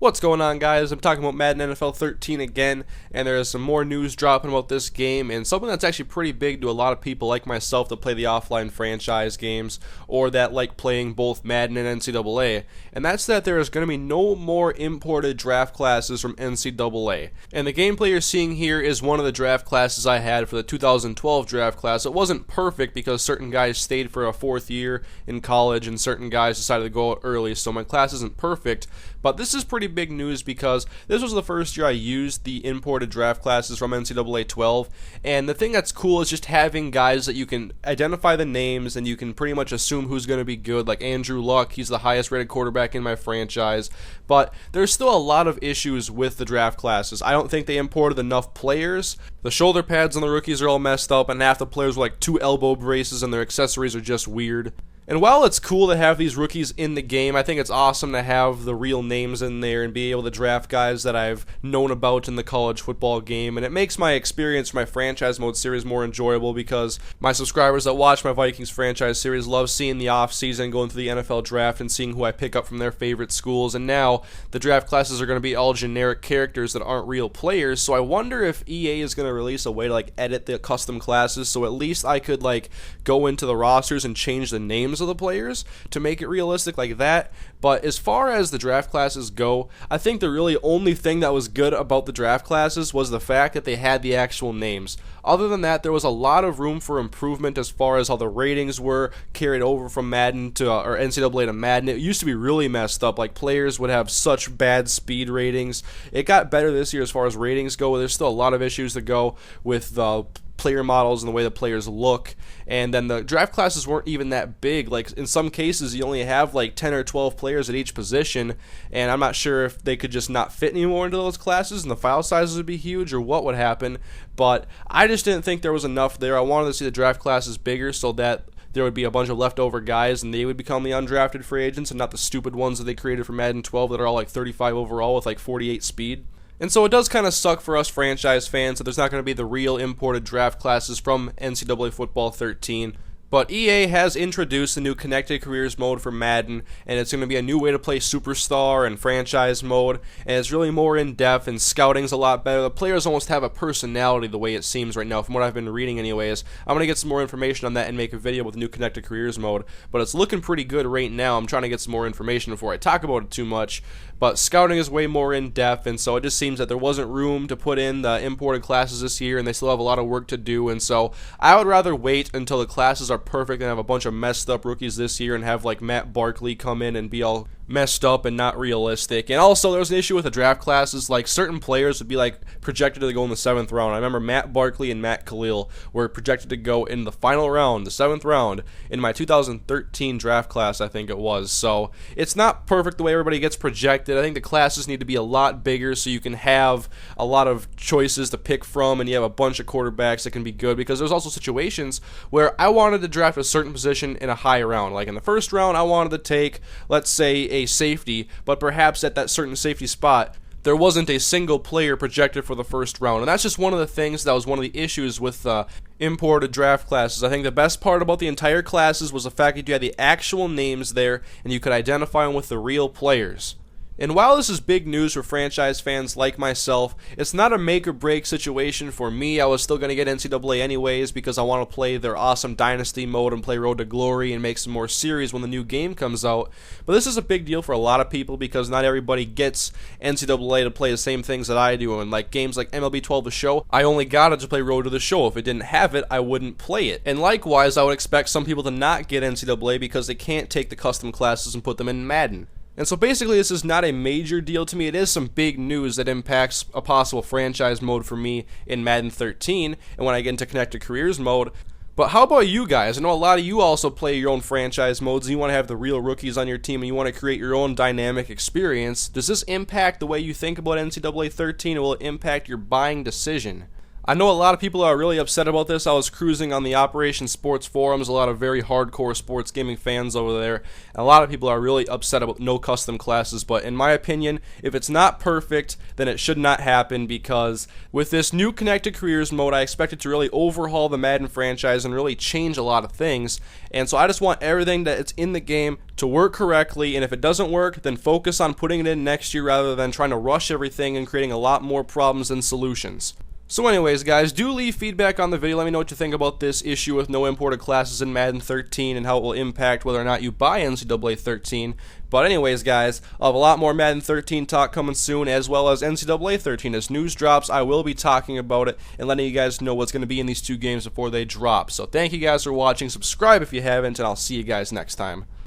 What's going on, guys? I'm talking about Madden NFL 13 again, and there is some more news dropping about this game, and something that's actually pretty big to a lot of people like myself that play the offline franchise games, or that like playing both Madden and NCAA, and that's that there is going to be no more imported draft classes from NCAA. And the gameplay you're seeing here is one of the draft classes I had for the 2012 draft class. It wasn't perfect because certain guys stayed for a fourth year in college, and certain guys decided to go out early, so my class isn't perfect, but this is pretty big news because this was the first year I used the imported draft classes from NCAA 12, and the thing that's cool is just having guys that you can identify the names and you can pretty much assume who's going to be good, like Andrew Luck. He's the highest rated quarterback in my franchise, but there's still a lot of issues with the draft classes. I don't think they imported enough players. The shoulder pads on the rookies are all messed up, and half the players were like 2 elbow braces, and their accessories are just weird. And while it's cool to have these rookies in the game, I think it's awesome to have the real names in there and be able to draft guys that I've known about in the college football game. And it makes my experience for my franchise mode series more enjoyable because my subscribers that watch my Vikings franchise series love seeing the offseason, going through the NFL draft and seeing who I pick up from their favorite schools. And now the draft classes are going to be all generic characters that aren't real players. So I wonder if EA is going to release a way to like edit the custom classes so at least I could like go into the rosters and change the names of the players to make it realistic like that. But as far as the draft classes go, I think the really only thing that was good about the draft classes was the fact that they had the actual names. Other than that, there was a lot of room for improvement as far as how the ratings were carried over from Madden to or NCAA to Madden. It used to be really messed up. Like players would have such bad speed ratings. It got better this year as far as ratings go. There's still a lot of issues to go with the player models and the way the players look, and then the draft classes weren't even that big. Like in some cases you only have like 10 or 12 players at each position, and I'm not sure if they could just not fit anymore into those classes and the file sizes would be huge or what would happen, but I just didn't think there was enough there. I wanted to see the draft classes bigger so that there would be a bunch of leftover guys and they would become the undrafted free agents and not the stupid ones that they created for Madden 12 that are all like 35 overall with like 48 speed. And so it does kind of suck for us franchise fans that there's not going to be the real imported draft classes from NCAA Football 13. But EA has introduced a new Connected Careers mode for Madden, and it's going to be a new way to play Superstar and Franchise mode, and it's really more in-depth, and scouting's a lot better. The players almost have a personality the way it seems right now, from what I've been reading anyways. I'm going to get some more information on that and make a video with the new Connected Careers mode, but it's looking pretty good right now. I'm trying to get some more information before I talk about it too much, but scouting is way more in-depth, and so it just seems that there wasn't room to put in the imported classes this year, and they still have a lot of work to do, and so I would rather wait until the classes are perfect and have a bunch of messed up rookies this year and have like Matt Barkley come in and be all messed up and not realistic. And also there was an issue with the draft classes, like certain players would be like projected to go in the 7th round. I remember Matt Barkley and Matt Khalil were projected to go in the final round, the 7th round, in my 2013 draft class, I think it was. So it's not perfect the way everybody gets projected. I think the classes need to be a lot bigger so you can have a lot of choices to pick from and you have a bunch of quarterbacks that can be good, because there's also situations where I wanted to draft a certain position in a high round. Like in the 1st round I wanted to take, let's say, a safety, but perhaps at that certain safety spot there wasn't a single player projected for the 1st round, and that's just one of the things that was one of the issues with imported draft classes. I think the best part about the entire classes was the fact that you had the actual names there and you could identify them with the real players. And while this is big news for franchise fans like myself, it's not a make or break situation for me. I was still going to get NCAA anyways because I want to play their awesome Dynasty mode and play Road to Glory and make some more series when the new game comes out. But this is a big deal for a lot of people because not everybody gets NCAA to play the same things that I do. And like games like MLB 12 The Show, I only got it to play Road to the Show. If it didn't have it, I wouldn't play it. And likewise, I would expect some people to not get NCAA because they can't take the custom classes and put them in Madden. And so basically this is not a major deal to me. It is some big news that impacts a possible franchise mode for me in Madden 13 and when I get into Connected Careers mode. But how about you guys? I know a lot of you also play your own franchise modes and you want to have the real rookies on your team and you want to create your own dynamic experience. Does this impact the way you think about NCAA 13, or will it impact your buying decision? I know a lot of people are really upset about this. I was cruising on the Operation Sports forums, a lot of very hardcore sports gaming fans over there, and a lot of people are really upset about no custom classes, but in my opinion, if it's not perfect, then it should not happen, because with this new Connected Careers mode, I expect it to really overhaul the Madden franchise and really change a lot of things, and so I just want everything that's in the game to work correctly, and if it doesn't work, then focus on putting it in next year rather than trying to rush everything and creating a lot more problems than solutions. So anyways, guys, do leave feedback on the video. Let me know what you think about this issue with no imported classes in Madden 13 and how it will impact whether or not you buy NCAA 13. But anyways, guys, I'll have a lot more Madden 13 talk coming soon, as well as NCAA 13. As news drops, I will be talking about it and letting you guys know what's going to be in these two games before they drop. So thank you guys for watching. Subscribe if you haven't, and I'll see you guys next time.